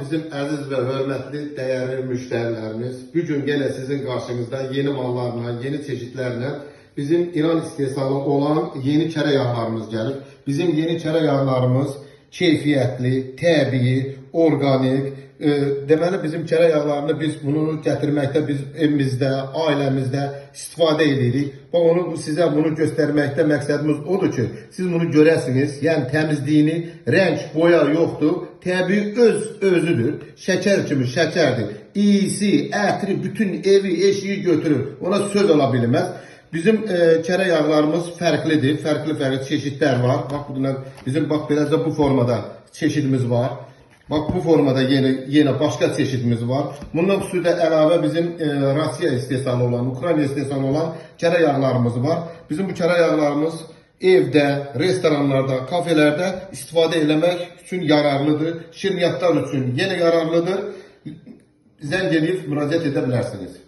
Salam bizim əziz və hörmətli, dəyərli müştərilərimiz. Bugün yenə sizin qarşınızda yeni mallarla, yeni çeşitlərlə bizim İran istehsalı olan yeni kərə yağlarımız gəlir. Bizim yeni kərə yağlarımız keyfiyyətli, təbii, organik. Deməli bizim kərə yağlarını biz bunu gətirməkdə, biz evimizdə, ailəmizdə istifadə edirik. Və onu sizə bunu göstərməkdə məqsədimiz odur ki, siz bunu görəsiniz. Yəni təmizliyini, rəng, boya yoxdur. Təbii özüdür. Şəkər kimi şəkərdir. İyisi, ətri, bütün evi, eşiyi götürür. Ona söz ola bilməz. Bizim kərə yağlarımız fərqlidir. Fərqli çeşidlər var. Bax bunlar bizim bax beləcə bu formada çeşidimiz var. Bax bu formada yenə başqa çeşidimiz var. Bundan xüsusilə əlavə bizim Rusiya istehsalı olan, Ukrayna istehsalı olan kərə yağlarımız var. Bizim bu kərə yağlarımız evdə, restoranlarda, kafelərdə istifadə eləmək üçün yararlıdır. Şirniyyatlar üçün yenə yararlıdır. Zəng edib müraciət edə bilərsiniz.